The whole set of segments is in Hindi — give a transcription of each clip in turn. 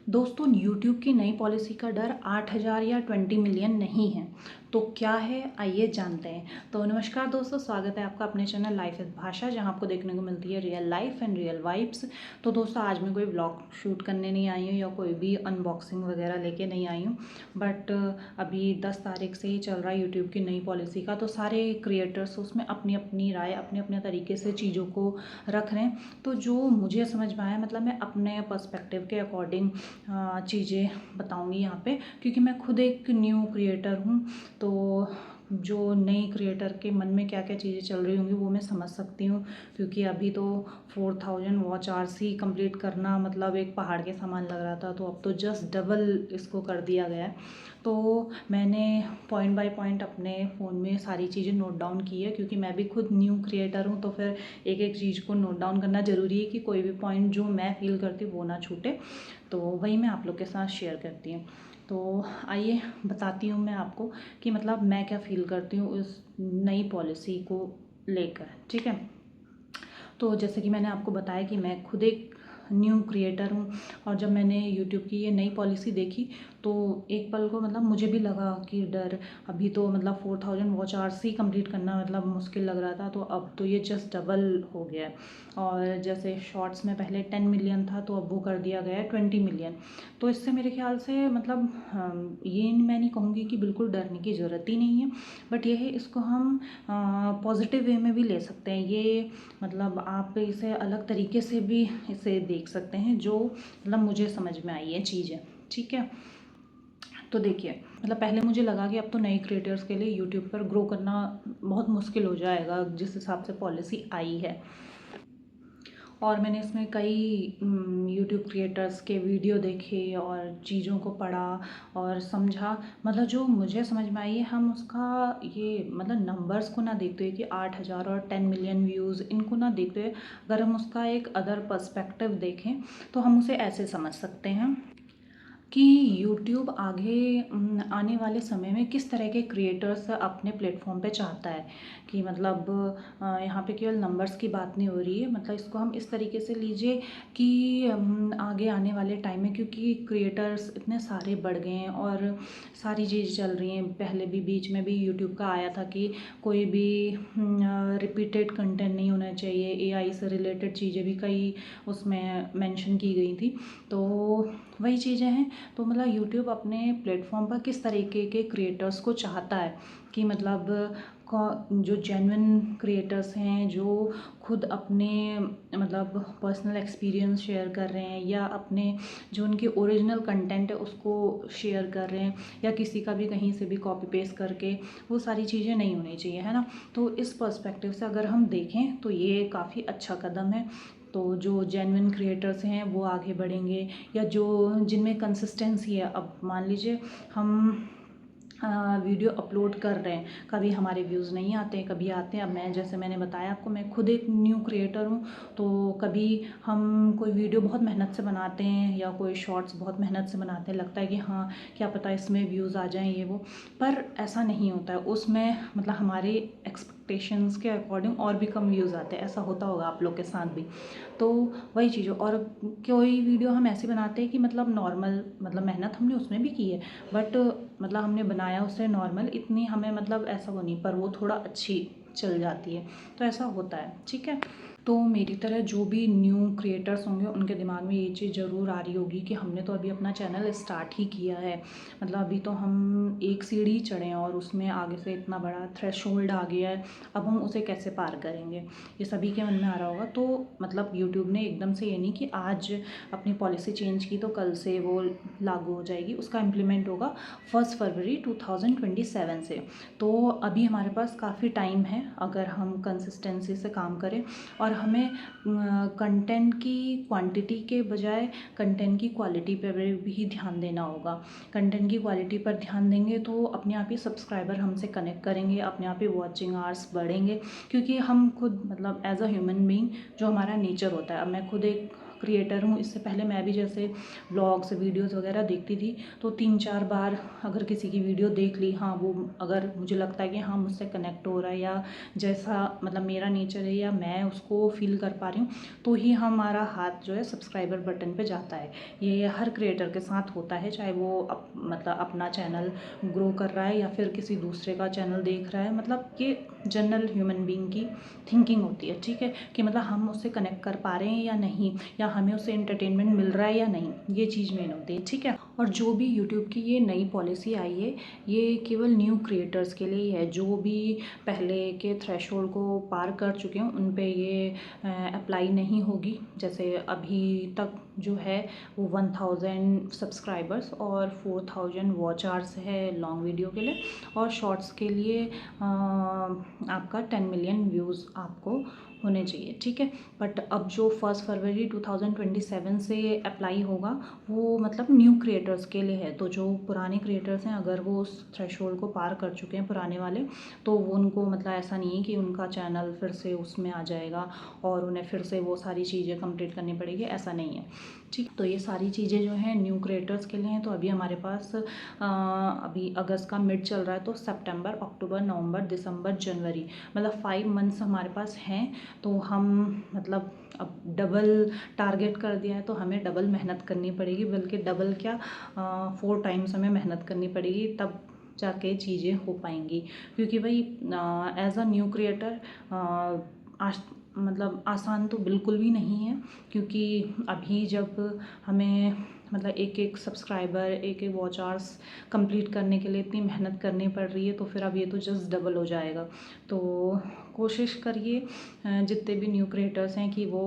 दोस्तों, यूट्यूब की नई पॉलिसी का डर 8,000 या 20 मिलियन नहीं है। तो क्या है, आइए जानते हैं। तो नमस्कार दोस्तों, स्वागत है आपका अपने चैनल लाइफ विद भाषा, जहां आपको देखने को मिलती है real life and real vibes. तो दोस्तों, आज मैं कोई व्लॉग शूट करने नहीं आई हूँ या कोई भी अनबॉक्सिंग वगैरह लेके नहीं आई हूँ। बट अभी 10 तारीख से ही चल रहा है यूट्यूब की नई पॉलिसी का। तो सारे क्रिएटर्स उसमें अपनी अपनी राय, अपने अपने तरीके से चीज़ों को रख रहे हैं। तो जो मुझे समझ में आया, मतलब मैं अपने पर्सपेक्टिव के अकॉर्डिंग चीज़ें बताऊंगी यहाँ पे, क्योंकि मैं खुद एक न्यू क्रिएटर हूँ। तो जो नए क्रिएटर के मन में क्या क्या चीज़ें चल रही होंगी वो मैं समझ सकती हूँ, क्योंकि अभी तो 4,000 वॉच आवर्स ही कंप्लीट करना मतलब एक पहाड़ के समान लग रहा था। तो अब तो जस्ट डबल इसको कर दिया गया है। तो मैंने पॉइंट बाय पॉइंट अपने फ़ोन में सारी चीज़ें नोट डाउन की है, क्योंकि मैं भी खुद न्यू क्रिएटर हूँ। तो फिर एक एक चीज़ को नोट डाउन करना ज़रूरी है कि कोई भी पॉइंट जो मैं फील करती हूँ वो ना छूटे। तो वही मैं आप लोग के साथ शेयर करती हूँ। तो आइए बताती हूँ मैं आपको कि मतलब मैं क्या फ़ील करती हूँ इस नई पॉलिसी को लेकर, ठीक है। तो जैसे कि मैंने आपको बताया कि मैं खुद एक न्यू क्रिएटर हूँ, और जब मैंने यूट्यूब की ये नई पॉलिसी देखी तो एक पल को मतलब मुझे भी लगा कि डर। अभी तो मतलब 4,000 वॉच आवर्स ही कंप्लीट करना मतलब मुश्किल लग रहा था, तो अब तो ये जस्ट डबल हो गया है। और जैसे शॉर्ट्स में पहले 10 मिलियन था, तो अब वो कर दिया गया है 20 मिलियन। तो इससे मेरे ख्याल से मतलब ये मैं नहीं कहूँगी कि बिल्कुल डरने की ज़रूरत ही नहीं है, बट ये है इसको हम पॉजिटिव वे में भी ले सकते हैं। ये मतलब आप इसे अलग तरीके से भी इसे देख सकते हैं, जो मतलब मुझे समझ में आई है चीज़ें, ठीक है। तो देखिए, मतलब पहले मुझे लगा कि अब तो नए क्रिएटर्स के लिए यूट्यूब पर ग्रो करना बहुत मुश्किल हो जाएगा जिस हिसाब से पॉलिसी आई है। और मैंने इसमें कई यूट्यूब क्रिएटर्स के वीडियो देखे और चीज़ों को पढ़ा और समझा। मतलब जो मुझे समझ में आई है, हम उसका ये मतलब नंबर्स को ना देखते हुए कि 8,000 और 10 मिलियन व्यूज़, इनको ना देखते हुए अगर हम उसका एक अदर पर्सपेक्टिव देखें तो हम उसे ऐसे समझ सकते हैं कि यूट्यूब आगे आने वाले समय में किस तरह के क्रिएटर्स अपने प्लेटफॉर्म पे चाहता है। कि मतलब यहाँ पे केवल नंबर्स की बात नहीं हो रही है, मतलब इसको हम इस तरीके से लीजिए कि आगे आने वाले टाइम में, क्योंकि क्रिएटर्स इतने सारे बढ़ गए हैं और सारी चीज़ चल रही हैं। पहले भी बीच में भी यूट्यूब का आया था कि कोई भी रिपीटेड कंटेंट नहीं होना चाहिए, एआई से रिलेटेड चीज़ें भी कई उसमें मेंशन की गई थी। तो वही चीज़ें हैं। तो मतलब यूट्यूब अपने प्लेटफॉर्म पर किस तरीके के क्रिएटर्स को चाहता है कि मतलब जो जेन्युइन क्रिएटर्स हैं, जो खुद अपने मतलब पर्सनल एक्सपीरियंस शेयर कर रहे हैं, या अपने जो उनके ओरिजिनल कंटेंट है उसको शेयर कर रहे हैं, या किसी का भी कहीं से भी कॉपी पेस्ट करके, वो सारी चीज़ें नहीं होनी चाहिए, है ना। तो इस पर्सपेक्टिव से अगर हम देखें तो ये काफ़ी अच्छा कदम है। तो जो जेन्युइन क्रिएटर्स हैं वो आगे बढ़ेंगे, या जो जिनमें कंसिस्टेंसी है। अब मान लीजिए हम वीडियो अपलोड कर रहे हैं, कभी हमारे व्यूज़ नहीं आते हैं, कभी आते हैं। अब मैं जैसे मैंने बताया आपको, मैं खुद एक न्यू क्रिएटर हूँ। तो कभी हम कोई वीडियो बहुत मेहनत से बनाते हैं या कोई शॉर्ट्स बहुत मेहनत से बनाते हैं, लगता है कि हाँ क्या पता इसमें व्यूज़ आ जाएं ये वो, पर ऐसा नहीं होता है। उसमें मतलब हमारे एक्सपेक्टेशंस के अकॉर्डिंग और भी कम व्यूज़ आते हैं। ऐसा होता होगा आप लोग के साथ भी। तो वही चीज़ है। और कोई वीडियो हम ऐसे बनाते हैं कि मतलब नॉर्मल, मतलब मेहनत हमने उसमें भी की है, बट मतलब हमने बनाया उसे नॉर्मल, इतनी हमें मतलब ऐसा वो नहीं, पर वो थोड़ा अच्छी चल जाती है। तो ऐसा होता है, ठीक है। तो मेरी तरह जो भी न्यू क्रिएटर्स होंगे उनके दिमाग में ये चीज़ ज़रूर आ रही होगी कि हमने तो अभी अपना चैनल स्टार्ट ही किया है, मतलब अभी तो हम एक सीढ़ी चढ़े हैं और उसमें आगे से इतना बड़ा थ्रेशोल्ड आ गया है, अब हम उसे कैसे पार करेंगे, ये सभी के मन में आ रहा होगा। तो मतलब यूट्यूब ने एकदम से ये नहीं कि आज अपनी पॉलिसी चेंज की तो कल से वो लागू हो जाएगी, उसका इम्प्लीमेंट होगा 1 फरवरी 2027 से। तो अभी हमारे पास काफ़ी टाइम है अगर हम कंसिस्टेंसी से काम करें, और हमें कंटेंट की क्वांटिटी के बजाय कंटेंट की क्वालिटी पर भी ध्यान देना होगा। कंटेंट की क्वालिटी पर ध्यान देंगे तो अपने आप ही सब्सक्राइबर हमसे कनेक्ट करेंगे, अपने आप ही वॉचिंग आवर्स बढ़ेंगे, क्योंकि हम खुद मतलब एज अ ह्यूमन बीइंग जो हमारा नेचर होता है। अब मैं खुद एक क्रिएटर हूँ, इससे पहले मैं भी जैसे व्लॉग्स वीडियोज़ वगैरह देखती थी, तो 3-4 बार अगर किसी की वीडियो देख ली, हाँ वो अगर मुझे लगता है कि हाँ मुझसे कनेक्ट हो रहा है या जैसा मतलब मेरा नेचर है या मैं उसको फील कर पा रही हूँ, तो ही हमारा हाथ जो है सब्सक्राइबर बटन पे जाता है। ये हर क्रिएटर के साथ होता है, चाहे वो मतलब अपना चैनल ग्रो कर रहा है या फिर किसी दूसरे का चैनल देख रहा है। मतलब ये जनरल ह्यूमन बीइंग की थिंकिंग होती है, ठीक है, कि मतलब हम उससे कनेक्ट कर पा रहे हैं या नहीं, या हमें उससे एंटरटेनमेंट मिल रहा है या नहीं, ये चीज़ मेन होती है, ठीक है। और जो भी यूट्यूब की ये नई पॉलिसी आई है, ये केवल न्यू क्रिएटर्स के लिए ही है। जो भी पहले के थ्रेशोल्ड को पार कर चुके हैं उन पे ये अप्लाई नहीं होगी। जैसे अभी तक जो है वो 1000 सब्सक्राइबर्स और 4000 वॉच आवर्स है लॉन्ग वीडियो के लिए, और शॉर्ट्स के लिए आपका 10 मिलियन व्यूज़ आपको होने चाहिए, ठीक है। बट अब जो 1 फरवरी 2027 से अप्लाई होगा वो मतलब न्यू क्रिएटर्स के लिए है। तो जो पुराने क्रिएटर्स हैं, अगर वो उस थ्रेशोल्ड को पार कर चुके हैं पुराने वाले, तो वो उनको मतलब ऐसा नहीं है कि उनका चैनल फिर से उसमें आ जाएगा और उन्हें फिर से वो सारी चीज़ें कंप्लीट करनी पड़ेगी, ऐसा नहीं है, ठीक। तो ये सारी चीज़ें जो हैं न्यू क्रिएटर्स के लिए हैं। तो अभी हमारे पास अभी अगस्त का मिड चल रहा है, तो सितंबर, अक्टूबर, नवंबर, दिसंबर, जनवरी, मतलब 5 मंथ्स हमारे पास हैं। तो हम मतलब अब डबल टारगेट कर दिया है, तो हमें डबल मेहनत करनी पड़ेगी, बल्कि डबल क्या 4 टाइम्स हमें मेहनत करनी पड़ेगी, तब जाके चीज़ें हो पाएंगी। क्योंकि भाई एज अ न्यू क्रिएटर मतलब आसान तो बिल्कुल भी नहीं है, क्योंकि अभी जब हमें मतलब एक एक सब्सक्राइबर, एक एक वॉच आवर्स कंप्लीट करने के लिए इतनी मेहनत करनी पड़ रही है, तो फिर अब ये तो जस्ट डबल हो जाएगा। तो कोशिश करिए जितने भी न्यू क्रिएटर्स हैं कि वो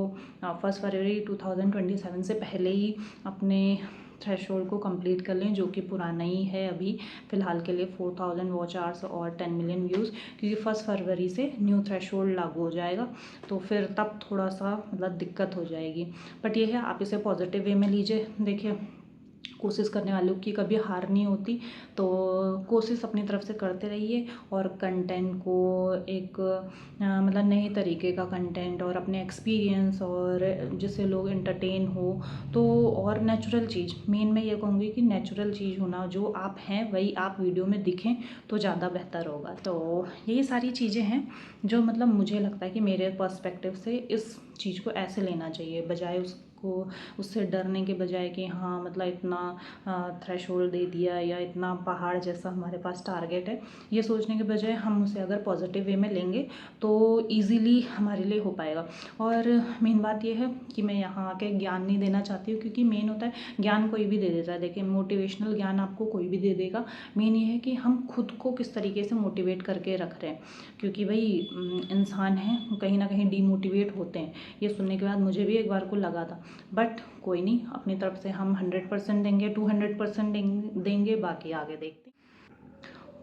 1 फरवरी 2027 से पहले ही अपने थ्रेशोल्ड को कंप्लीट कर लें, जो कि पुराना ही है अभी फ़िलहाल के लिए, 4000 वॉच आवर्स और 10 मिलियन व्यूज़, क्योंकि 1 फरवरी से न्यू थ्रेशोल्ड लागू हो जाएगा, तो फिर तब थोड़ा सा मतलब दिक्कत हो जाएगी। बट ये है, आप इसे पॉजिटिव वे में लीजिए। देखिए, कोशिश करने वालों की कभी हार नहीं होती, तो कोशिश अपनी तरफ से करते रहिए और कंटेंट को एक मतलब नए तरीके का कंटेंट और अपने एक्सपीरियंस और जिससे लोग एंटरटेन हो, तो और नेचुरल चीज़, मेन मैं ये कहूँगी कि नेचुरल चीज़ होना, जो आप हैं वही आप वीडियो में दिखें तो ज़्यादा बेहतर होगा। तो यही सारी चीज़ें हैं जो मतलब मुझे लगता है कि मेरे पर्सपेक्टिव से इस चीज़ को ऐसे लेना चाहिए, बजाय उसको उससे डरने के बजाय कि हाँ मतलब इतना थ्रेशोल्ड दे दिया या इतना पहाड़ जैसा हमारे पास टारगेट है, ये सोचने के बजाय हम उसे अगर पॉजिटिव वे में लेंगे तो इजीली हमारे लिए हो पाएगा। और मेन बात ये है कि मैं यहाँ आके ज्ञान नहीं देना चाहती हूँ, क्योंकि मेन होता है ज्ञान कोई भी दे देता है। देखिए, मोटिवेशनल ज्ञान आपको कोई भी दे देगा, मेन ये है कि हम खुद को किस तरीके से मोटिवेट करके रख रहे हैं, क्योंकि भाई इंसान हैं, कहीं ना कहीं डीमोटिवेट होते हैं। ये सुनने के बाद मुझे भी एक बार को लगा था, बट कोई नहीं, अपनी तरफ से हम 100% देंगे, 200% देंगे, बाकी आगे देखते हैं।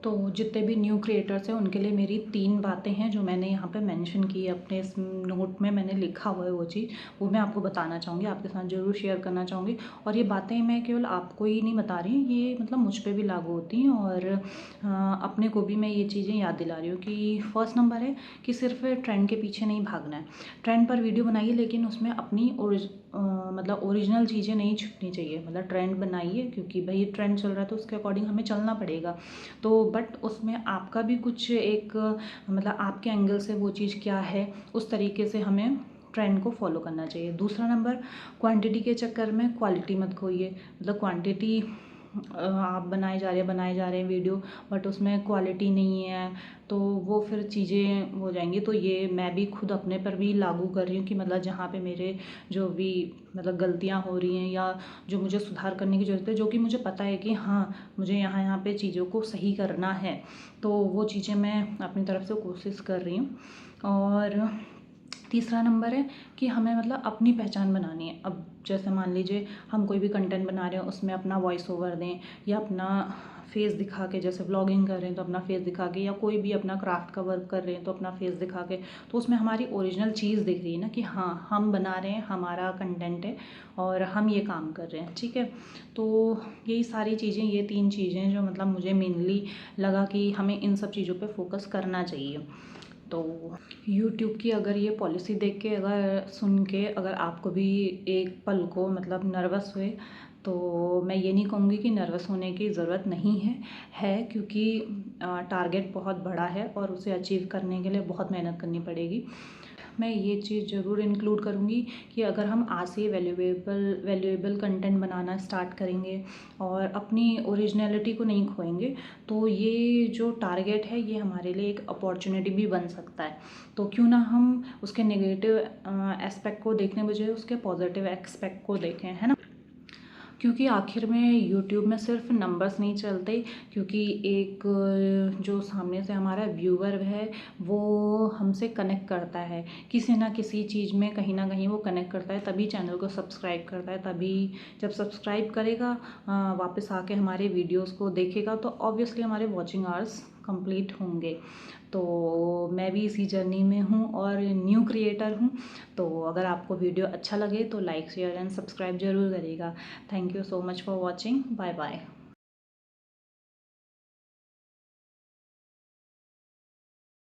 तो जितने भी न्यू क्रिएटर्स हैं उनके लिए मेरी 3 बातें हैं जो मैंने यहाँ पे मेंशन की है, अपने इस नोट में मैंने लिखा हुआ है, वो चीज़ वो मैं आपको बताना चाहूँगी, आपके साथ ज़रूर शेयर करना चाहूँगी। और ये बातें मैं केवल आपको ही नहीं बता रही हूँ, ये मतलब मुझ पे भी लागू होती हैं, और अपने को भी मैं ये चीज़ें याद दिला रही हूँ। कि फर्स्ट नंबर है कि सिर्फ ट्रेंड के पीछे नहीं भागना है। ट्रेंड पर वीडियो बनाइए, लेकिन उसमें अपनी मतलब ओरिजिनल चीज़ें नहीं छुपनी चाहिए। मतलब ट्रेंड बनाइए, क्योंकि भाई ट्रेंड चल रहा है तो उसके अकॉर्डिंग हमें चलना पड़ेगा, तो बट उसमें आपका भी कुछ एक मतलब आपके एंगल से वो चीज़ क्या है, उस तरीके से हमें ट्रेंड को फॉलो करना चाहिए। दूसरा नंबर, क्वांटिटी के चक्कर में क्वालिटी मत खोइए। मतलब क्वांटिटी आप बनाए जा रहे हैं वीडियो, बट उसमें क्वालिटी नहीं है, तो वो फिर चीज़ें हो जाएंगी। तो ये मैं भी खुद अपने पर भी लागू कर रही हूँ कि मतलब जहाँ पे मेरे जो भी मतलब गलतियाँ हो रही हैं या जो मुझे सुधार करने की ज़रूरत है, जो कि मुझे पता है कि हाँ मुझे यहाँ पे चीज़ों को सही करना है, तो वो चीज़ें मैं अपनी तरफ से कोशिश कर रही हूँ। और तीसरा नंबर है कि हमें मतलब अपनी पहचान बनानी है। अब जैसे मान लीजिए हम कोई भी कंटेंट बना रहे हैं, उसमें अपना वॉइस ओवर दें या अपना फेस दिखा के, जैसे व्लॉगिंग कर रहे हैं तो अपना फेस दिखा के, या कोई भी अपना क्राफ्ट का वर्क कर रहे हैं तो अपना फेस दिखा के, तो उसमें हमारी ओरिजिनल चीज़ दिख रही है ना, कि हाँ हम बना रहे हैं, हमारा कंटेंट है और हम ये काम कर रहे हैं, ठीक है। तो यही सारी चीज़ें, ये 3 चीज़ें जो मतलब मुझे मेनली लगा कि हमें इन सब चीज़ों पे फोकस करना चाहिए। तो यूट्यूब की अगर ये पॉलिसी देख के अगर सुन के अगर आपको भी एक पल को मतलब नर्वस हुए, तो मैं ये नहीं कहूँगी कि नर्वस होने की ज़रूरत नहीं है क्योंकि टारगेट बहुत बड़ा है और उसे अचीव करने के लिए बहुत मेहनत करनी पड़ेगी। मैं ये चीज़ ज़रूर इंक्लूड करूँगी कि अगर हम आज से वैल्यूएबल कंटेंट बनाना स्टार्ट करेंगे और अपनी ओरिजिनलिटी को नहीं खोएंगे, तो ये जो टारगेट है ये हमारे लिए एक अपॉर्चुनिटी भी बन सकता है। तो क्यों ना हम उसके नेगेटिव एस्पेक्ट को देखने बजाय उसके पॉजिटिव एस्पेक्ट को देखें, है ना? क्योंकि आखिर में यूट्यूब में सिर्फ नंबर्स नहीं चलते, क्योंकि एक जो सामने से हमारा व्यूअर है वो हमसे कनेक्ट करता है किसी ना किसी चीज़ में, कहीं ना कहीं वो कनेक्ट करता है, तभी चैनल को सब्सक्राइब करता है। तभी जब सब्सक्राइब करेगा वापस आके हमारे वीडियोस को देखेगा, तो ऑब्वियसली हमारे वॉचिंग आवर्स कंप्लीट होंगे। तो मैं भी इसी जर्नी में हूँ और न्यू क्रिएटर हूँ। तो अगर आपको वीडियो अच्छा लगे तो लाइक शेयर एंड सब्सक्राइब ज़रूर करिएगा। Thank you so much for watching. Bye bye.